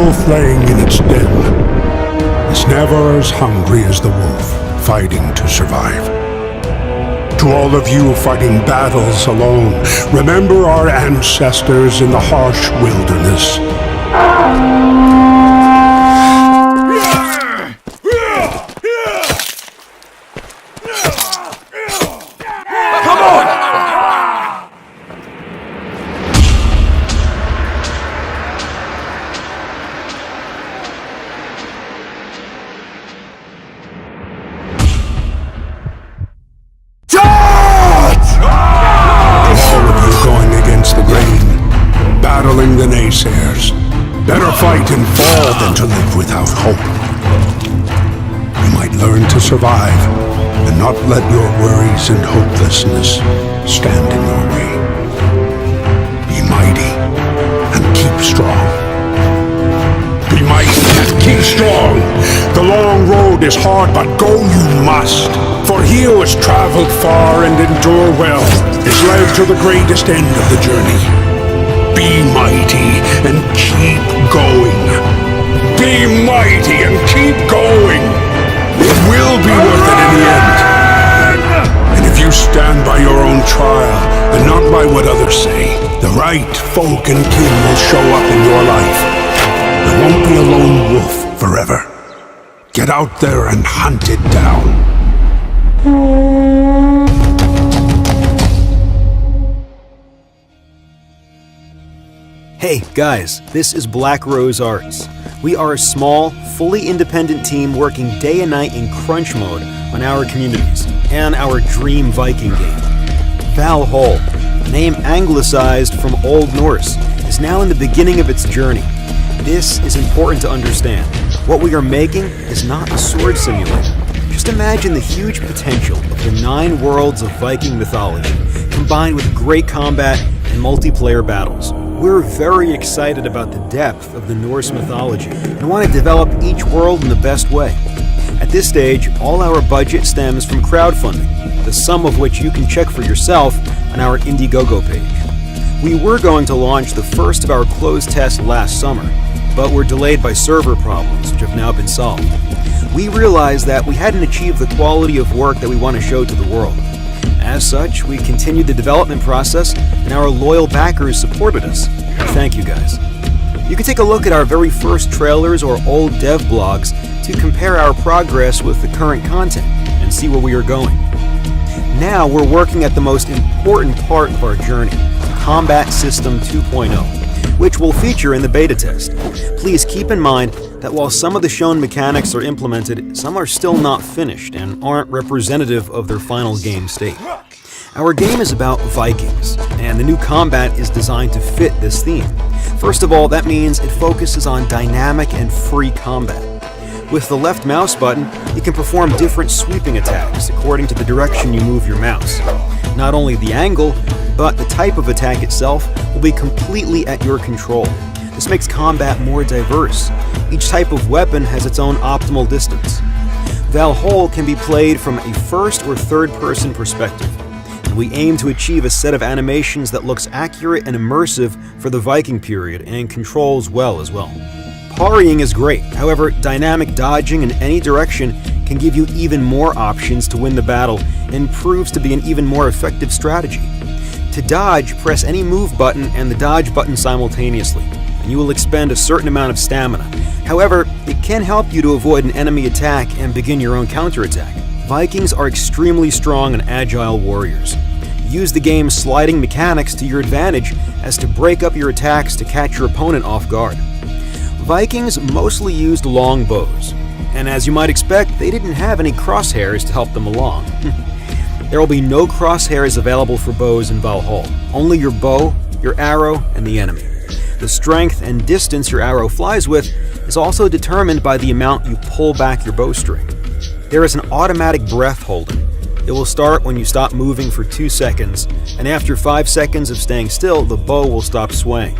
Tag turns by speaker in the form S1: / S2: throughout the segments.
S1: wolf laying in its den is never as hungry as the wolf fighting to survive. To all of you fighting battles alone, remember our ancestors in the harsh wilderness. The naysayers. Better fight and fall than to live without hope. You might learn to survive and not let your worries and hopelessness stand in your way. Be mighty and keep strong. Be mighty and keep strong. The long road is hard, but go you must. For he who has traveled far and endured well is led to the greatest end of the journey. Be mighty and keep going. Be mighty and keep going. It will be worth it in the end. And if you stand by your own trial and not by what others say, the right folk and kin will show up in your life. There won't be a lone wolf forever. Get out there and hunt it down.
S2: Hey guys, this is Blackrose Arts. We are a small, fully independent team working day and night in crunch mode on our communities and our dream Viking game. Valhall, a name anglicized from Old Norse, is now in the beginning of its journey. This is important to understand. What we are making is not a sword simulator. Just imagine the huge potential of the 9 worlds of Viking mythology, combined with great combat and multiplayer battles. We're very excited about the depth of the Norse mythology and want to develop each world in the best way. At this stage, all our budget stems from crowdfunding, the sum of which you can check for yourself on our Indiegogo page. We were going to launch the first of our closed tests last summer, but were delayed by server problems, which have now been solved. We realized that we hadn't achieved the quality of work that we want to show to the world. As such, we continued the development process, and our loyal backers supported us. Thank you guys. You can take a look at our very first trailers or old dev blogs to compare our progress with the current content and see where we are going. Now we're working at the most important part of our journey, Combat System 2.0, which will feature in the beta test. Please keep in mind that while some of the shown mechanics are implemented, some are still not finished and aren't representative of their final game state. Our game is about Vikings, and the new combat is designed to fit this theme. First of all, that means it focuses on dynamic and free combat. With the left mouse button, you can perform different sweeping attacks according to the direction you move your mouse. Not only the angle, but the type of attack itself will be completely at your control. This makes combat more diverse. Each type of weapon has its own optimal distance. Valhall can be played from a first or third person perspective, and we aim to achieve a set of animations that looks accurate and immersive for the Viking period and controls well as well. Parrying is great, however, dynamic dodging in any direction can give you even more options to win the battle and proves to be an even more effective strategy. To dodge, press any move button and the dodge button simultaneously, and you will expend a certain amount of stamina. However, it can help you to avoid an enemy attack and begin your own counterattack. Vikings are extremely strong and agile warriors. Use the game's sliding mechanics to your advantage as to break up your attacks to catch your opponent off guard. Vikings mostly used long bows, and as you might expect, they didn't have any crosshairs to help them along. There will be no crosshairs available for bows in Valhall, only your bow, your arrow, and the enemy. The strength and distance your arrow flies with is also determined by the amount you pull back your bowstring. There is an automatic breath holding. It will start when you stop moving for 2 seconds, and after 5 seconds of staying still, the bow will stop swaying.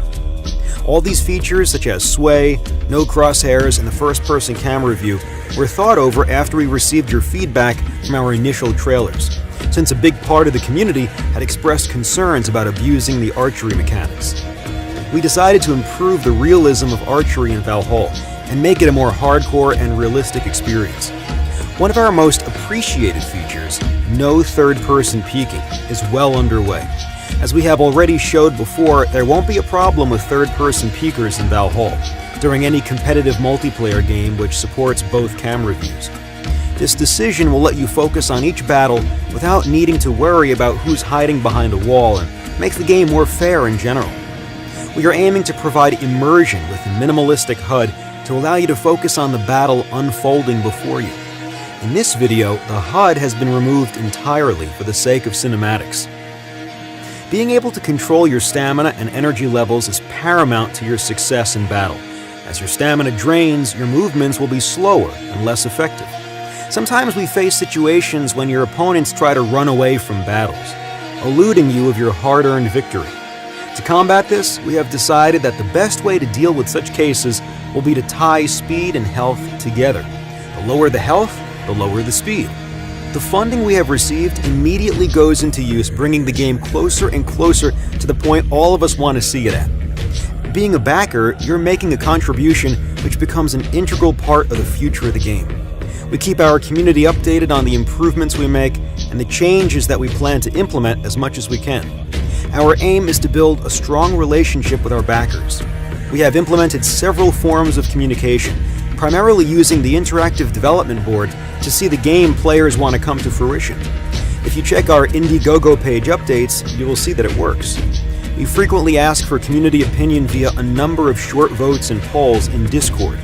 S2: All these features, such as sway, no crosshairs, and the first-person camera view, were thought over after we received your feedback from our initial trailers, since a big part of the community had expressed concerns about abusing the archery mechanics. we decided to improve the realism of archery in Valhall and make it a more hardcore and realistic experience. One of our most appreciated features, no third-person peeking, is well underway. As we have already showed before, there won't be a problem with third-person peekers in Valhall during any competitive multiplayer game which supports both camera views. This decision will let you focus on each battle without needing to worry about who's hiding behind a wall and make the game more fair in general. We are aiming to provide immersion with a minimalistic HUD to allow you to focus on the battle unfolding before you. In this video, the HUD has been removed entirely for the sake of cinematics. Being able to control your stamina and energy levels is paramount to your success in battle. As your stamina drains, your movements will be slower and less effective. Sometimes we face situations when your opponents try to run away from battles, eluding you of your hard-earned victory. To combat this, we have decided that the best way to deal with such cases will be to tie speed and health together. The lower the health, the lower the speed. The funding we have received immediately goes into use, bringing the game closer and closer to the point all of us want to see it at. Being a backer, you're making a contribution which becomes an integral part of the future of the game. We keep our community updated on the improvements we make and the changes that we plan to implement as much as we can. Our aim is to build a strong relationship with our backers. We have implemented several forms of communication, primarily using the interactive development board to see the game players want to come to fruition. If you check our Indiegogo page updates, you will see that it works. We frequently ask for community opinion via a number of short votes and polls in Discord,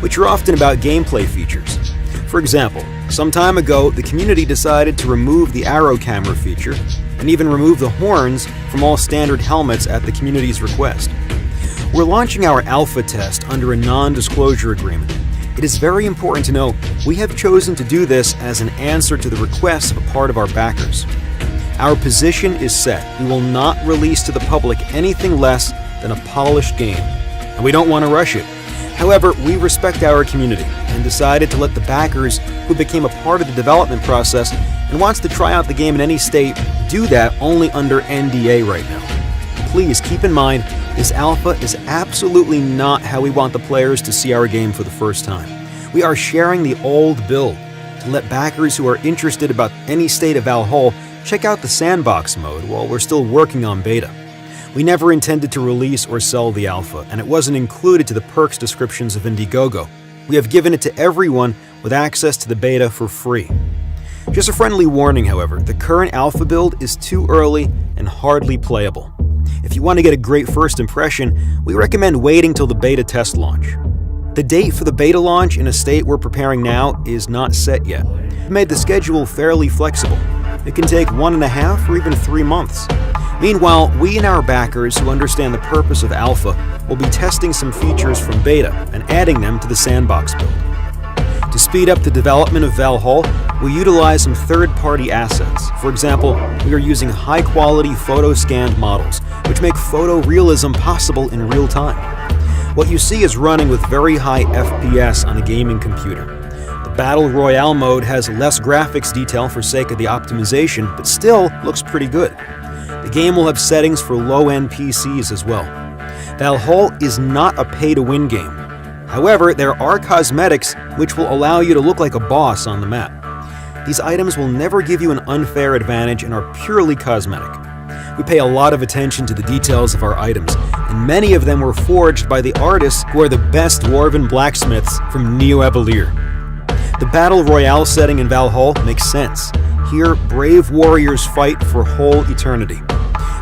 S2: which are often about gameplay features. For example, some time ago, the community decided to remove the arrow camera feature and even remove the horns from all standard helmets at the community's request. We're launching our alpha test under a non-disclosure agreement. It is very important to know we have chosen to do this as an answer to the request of a part of our backers. Our position is set. We will not release to the public anything less than a polished game, and we don't want to rush it. However, we respect our community and decided to let the backers who became a part of the development process and wants to try out the game in any state do that only under NDA right now. Please keep in mind, this alpha is absolutely not how we want the players to see our game for the first time. We are sharing the old build to let backers who are interested about any state of Valhall check out the sandbox mode while we're still working on beta. We never intended to release or sell the alpha, and it wasn't included to the perks descriptions of Indiegogo. We have given it to everyone with access to the beta for free. Just a friendly warning, however, the current alpha build is too early and hardly playable. If you want to get a great first impression, we recommend waiting till the beta test launch. The date for the beta launch in a state we're preparing now is not set yet. We made the schedule fairly flexible. It can take 1.5 or even 3 months. Meanwhile, we and our backers who understand the purpose of alpha will be testing some features from beta and adding them to the sandbox build. To speed up the development of Valhall, we utilize some third-party assets. For example, we are using high-quality photo-scanned models, which make photorealism possible in real time. What you see is running with very high FPS on a gaming computer. The Battle Royale mode has less graphics detail for sake of the optimization, but still looks pretty good. The game will have settings for low-end PCs as well. Valhall is not a pay-to-win game. However, there are cosmetics which will allow you to look like a boss on the map. These items will never give you an unfair advantage and are purely cosmetic. We pay a lot of attention to the details of our items, and many of them were forged by the artists who are the best dwarven blacksmiths from Neo-Evalir. The Battle Royale setting in Valhall makes sense. Here, brave warriors fight for whole eternity.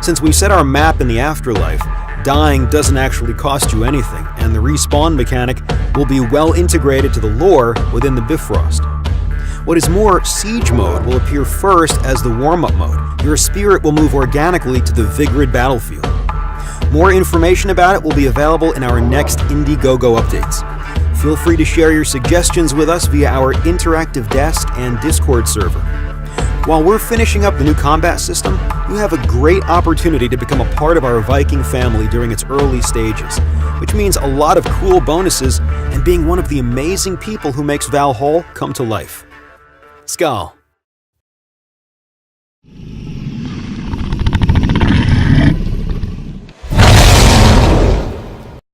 S2: Since we set our map in the afterlife, dying doesn't actually cost you anything, and the respawn mechanic will be well integrated to the lore within the Bifrost. What is more, Siege mode will appear first as the warm-up mode. Your spirit will move organically to the Vigrid battlefield. More information about it will be available in our next Indiegogo updates. Feel free to share your suggestions with us via our interactive desk and Discord server. While we're finishing up the new combat system, you have a great opportunity to become a part of our Viking family during its early stages, which means a lot of cool bonuses and being one of the amazing people who makes Valhall come to life. Skål.